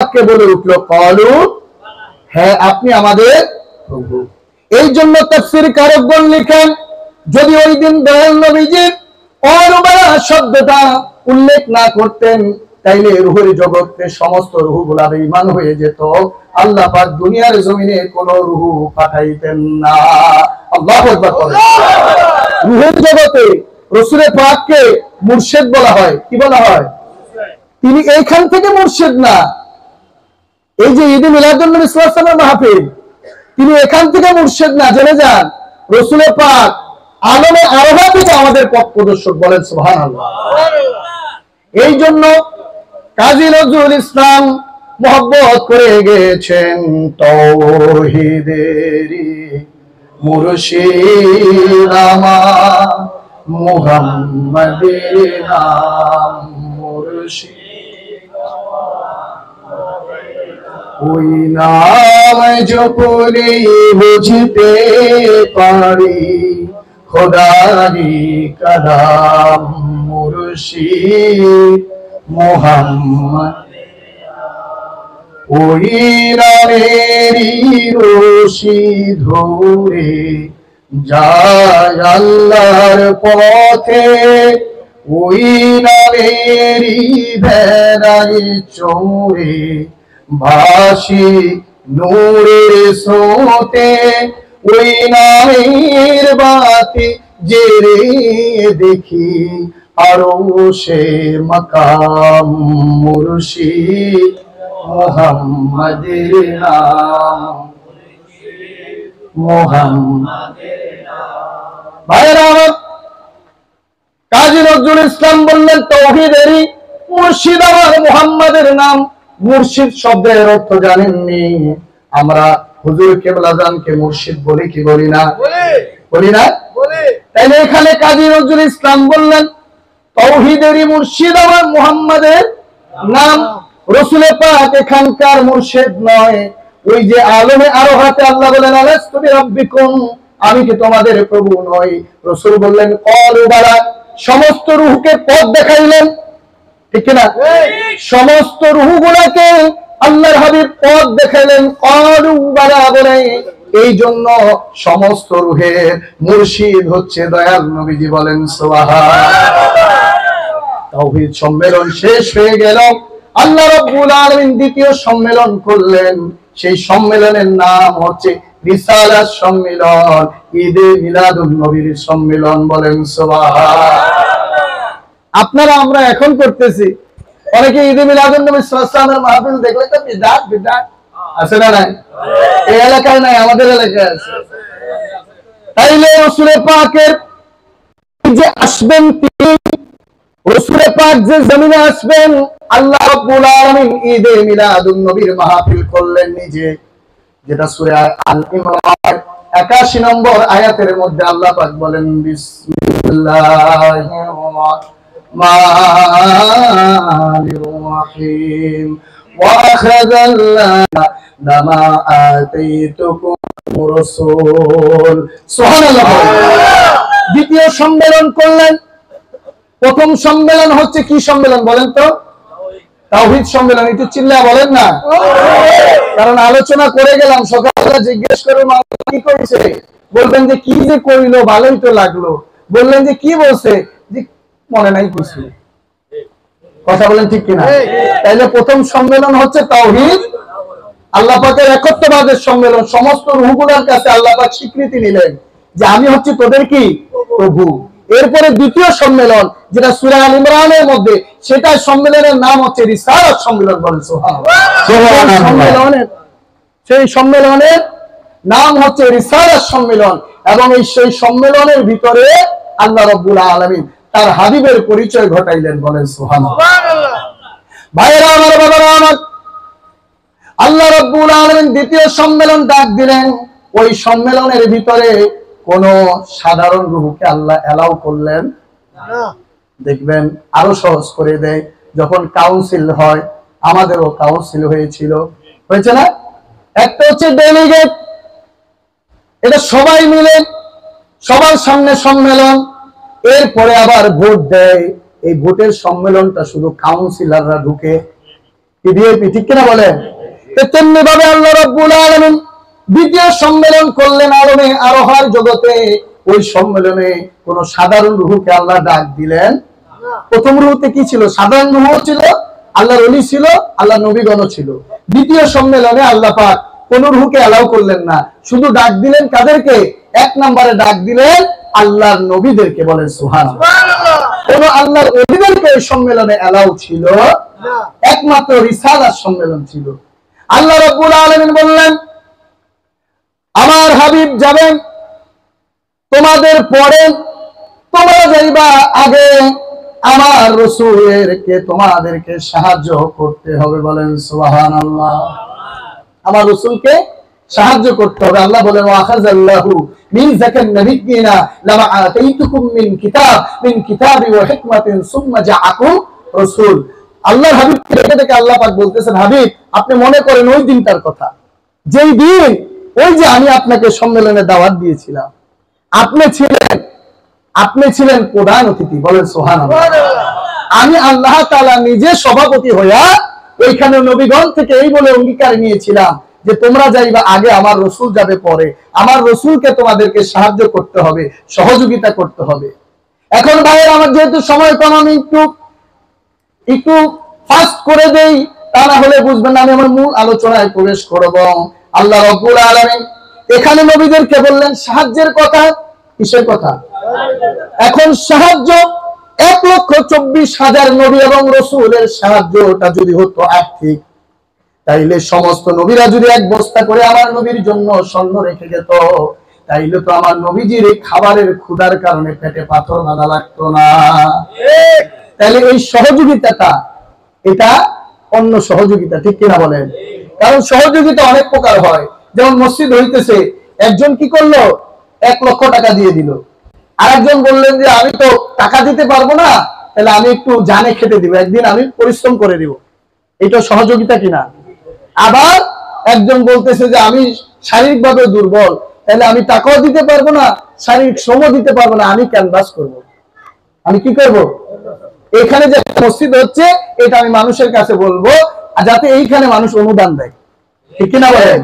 কে বলে উঠলো ক্বালু, হ্যাঁ আপনি আমাদের প্রভু। এই জন্য তাফসীর কারকগণ লিখেন, যদি ওই দিন দয়াল নবীজি অরুবালা শব্দটা উল্লেখ না করতেন, তাইলে রূহের জগতে সমস্ত রূহগুলা বেঈমান হয়ে যেত, আল্লাহ পাক দুনিয়ার জমিনে কোন রূহ পাঠাইতেন না। আল্লাহু আকবার বলেন। রূহের জগতে রাসূল পাককে মুর্শিদ বলা হয়। কি বলা হয়? তিনি এইখান থেকে মুর্শিদ না, এই যে ঈদে মিলাদুন নবী সাল্লাল্লাহু আলাইহি ওয়াসাল্লাম মাহফিল, তিনি এখান থেকে মুর্শিদ না, জেনে যান রাসূল পাক আলমে আরফা থেকে আমাদের পথ প্রদর্শক। বলেন সুবহানাল্লাহ। এই জন্য কাজী নজরুল ইসলাম মহব্বত করে গেছেন তাওহীদেরই মুর্শিদ আমার মুহাম্মাদের নাম মুর্শিদ ওই নাম জপলে বুঝতে পারি খোদারি কালাম মুর্শিদ মুহাম্মদ ওই নামেরই রশি ধরে যায় আল্লাহর পথে, ওই নামেরই ভেড়ায় চড়ে ভাসি নূরের স্রোতে, ওই নামের বাতি জেরে দেখি আরো সে মাকাম মুর্শিদ মুহাম্মাদের নাম মুহাম্মাদের নাম। ভাইরা আমার, কাজী নজরুল ইসলাম বললেন তাওহীদেরই মুর্শিদ আমার মুহাম্মাদের নাম। মুর্শিদ শব্দের অর্থ জানেননি? আমরা হুজুর কেবলাজানকে মুর্শিদ বলি কি বলি না? বলি না? তাইলে এখানে কাজী নজরুল ইসলাম বললেন তাওহীদেরই মুর্শিদ আমার মুহাম্মাদের নাম। রাসূল পাক এখানকার মুর্শিদ নয়, ওই যে আলমে আরফাতে আল্লাহ বলেন আলাস্তু বিরাব্বিকুম, আমি কি তোমাদের প্রভু নই? রাসূল বললেন ক্বালু বালা, সমস্ত রূহকে পথ দেখাইলেন। ঠিক না? সমস্ত রূহগুলোকে আল্লাহর হাবিব পথ দেখাইলেন ক্বালু বালা বলে। এই জন্য সমস্ত রূহের মুর্শিদ হচ্ছে দয়াল নবীজি। বলেন সুবহানাল্লাহ। তাওহীদ সম্মেলন শেষ হয়ে গেল, আল্লাহ রাব্বুল আলামিন দ্বিতীয় সম্মেলন করলেন। সেই সম্মেলনের নাম হচ্ছে রিসালাত সম্মেলন, ঈদে মিলাদুন নবীর সম্মেলন। বলেন সুবহানাল্লাহ। আপনারা আমরা এখন করতেছি, অনেকে ঈদে মিলাদুন নবী সাল্লাল্লাহু আলাইহি ওয়াসাল্লামের মাহফিল দেখলে তো বিদআত বিদআত আছে না নাই? এই এলাকায় নাই, আমাদের এলাকায় আছে। তাইলে রাসূল পাকের যে আসবেন, তিনি রাসূল পাক যে জমিনে আসবেন, আল্লাহ রাব্বুল আলামিন ঈদে মিলাদুন নবীর মাহফিল করলেন নিজে, যেটা সূরা আল ইমরান 81 নম্বর আয়াতের মধ্যে আল্লাহ পাক বলেন বিসমিল্লাহির রহমানির রহিম ওয়া আখাযাল্লাহু মা আতাইতুকুম রাসূল। সুবহানাল্লাহ। দ্বিতীয় সম্মেলন করলেন। প্রথম সম্মেলন হচ্ছে কি সম্মেলন বলেন তো? তাওহীদ সম্মেলন। একটু চিল্লায়া বলেন না, কারণ আলোচনা করে গেলাম। সকালে জিজ্ঞেস করে কি করেছে, বলবেন যে কি যে কইলো, ভালোই তো লাগলো। বললেন যে কি বলছে, যে মনে নাই কিছু। কথা বলেন ঠিক কিনা? তাইলে প্রথম সম্মেলন হচ্ছে তাওহীদ, আল্লাহ পাকের একত্ববাদের সম্মেলন। সমস্ত রূহগুলোর কাছে আল্লাহ পাক স্বীকৃতি নিলেন যে আমি হচ্ছি তোদের কি প্রভু। এরপরে দ্বিতীয় সম্মেলন, যেটা সূরা আল ইমরানের মধ্যে, সেটা সম্মেলনের নাম হচ্ছে রিসালাত সম্মেলন। বলেন সুবহানাল্লাহ। সেই সম্মেলনের নাম হচ্ছে রিসালাত সম্মেলন। এবং এই সেই সম্মেলনের ভিতরে আল্লাহ রাব্বুল আলামিন তার হাবিবের পরিচয় ঘটাইলেন। বলেন সুবহানাল্লাহ। ভাইরা আমার, বাবারা আমার, আল্লাহ রাব্বুল আলামিন দ্বিতীয় সম্মেলন ডাক দিলেন। ওই সম্মেলনের ভিতরে কোন সাধারণ রূহকে আল্লাহ এলাও করলেন না। দেখবেন আরো সহজ করে দেয়, যখন কাউন্সিল হয়, আমাদেরও কাউন্সিল হয়েছিল, হয়েছে না? একটা হচ্ছে ডেলিগেট, এটা সবাই মিলে সবার সামনে সম্মেলন। এরপরে আবার ভোট দেয়, এই ভোটের সম্মেলনটা শুধু কাউন্সিলররা ঢুকে। কি কি ভিআইপি, ঠিক কিনা বলেন? তেমনি ভাবে আল্লাহ রাব্বুল আলামিন দ্বিতীয় সম্মেলন করলেন আরমে আরোহার জগতে। ওই সম্মেলনে কোন সাধারণ রূহকে আল্লাহ ডাক দিলেন? প্রথম রূহতে কি ছিল? সাধারণ রূহ ছিল, আল্লাহর ওলি ছিল, আল্লাহর নবীগণ ছিল। দ্বিতীয় সম্মেলনে আল্লাহ পাক কোন রূহকে অ্যালাউ করলেন না, শুধু ডাক দিলেন কাদেরকে? এক নম্বরে ডাক দিলেন আল্লাহর নবীদেরকে। বলেন সুবহানাল্লাহ। কোন আল্লাহর ওলিদেরকে ওই সম্মেলনে অ্যালাউ ছিল না, একমাত্র রিসালাত সম্মেলন ছিল। আল্লাহ রাব্বুল আলামিন বললেন, আমার হাবিব যাবেন তোমাদের পরে, তোমরা যাইবা আগে, আমার রাসূলকে তোমাদেরকে সাহায্য করতে হবে। বলেন সুবহানাল্লাহ। আমার রাসূলকে সাহায্য করতে হবে। আল্লাহ বলেন, ওয়াখাযাল্লাহু মিনজাকান নাবিয়্যিনা লামা আতাইতুকুম মিন কিতাবি ওয়া হিকমাতিন সুম্মা জাআকুম রাসূল। আল্লাহর হাবিবকে দেখে আল্লাহ পাক বলতেছেন, হাবিব আপনি মনে করেন ওই দিনটার কথা, যেই দিন ওই যে আমি আপনাকে সম্মেলনে দাওয়াত দিয়েছিলাম, আপনি ছিলেন প্রধান অতিথি। বলেন সুবহানাল্লাহ। আমি আল্লাহ তাআলা নিজে সভাপতি হইয়া ওইখানে নবীগণ থেকে এই বলে অঙ্গীকার নিয়েছিলাম যে তোমরা যাইবা আগে, আমার রাসূল যাবে পরে, আমার রাসূলকে তোমাদেরকে সাহায্য করতে হবে, সহযোগিতা করতে হবে। এখন ভাইয়ের আমার যেহেতু সময় কম, আমি একটু ফাস্ট করে দেই, তা না হলে বুঝবেন না। আমি আমার মূল আলোচনায় প্রবেশ করব। আল্লাহ রাব্বুল আলামিন এখানে নবীদেরকে বললেন সাহায্যের কথা। কিসের কথা? এখন সাহায্য 1,24,000 নবী এবং রাসূলের সাহায্যটা যদি হতো আর্থিক, তাইলে সমস্ত নবীরা যদি এক বস্তা করে আমার নবীর জন্য স্বর্ণ রেখে যেত, তাইলে তো আমার নবীজির এই খাবারের ক্ষুধার কারণে পেটে পাথর বাঁধা লাগতো না। তাহলে এই সহযোগিতাটা এটা অন্য সহযোগিতা, ঠিক কিনা বলেন? কারণ সহযোগিতা অনেক প্রকার হয়। যেমন মসজিদ হইতেছে, একজন কি করলো 1 লক্ষ টাকা দিয়ে দিল, আরেকজন বললেন যে আমি তো টাকা দিতে পারবো না, তাহলে আমি একটু জানে খেতে দিব, একদিন আমি পরিশ্রম করে দিব। এটা সহযোগিতা কিনা? আবার একজন বলতেছে যে আমি শারীরিকভাবে দুর্বল, তাহলে আমি টাকাও দিতে পারবো না, শারীরিক শ্রমও দিতে পারবো না, আমি ক্যানভাস করব। আমি কি করব? এখানে যে মসজিদ হচ্ছে এটা আমি মানুষের কাছে বলবো, যাতে এইখানে মানুষ অনুদান দেয়, ঠিক কিনা বলেন?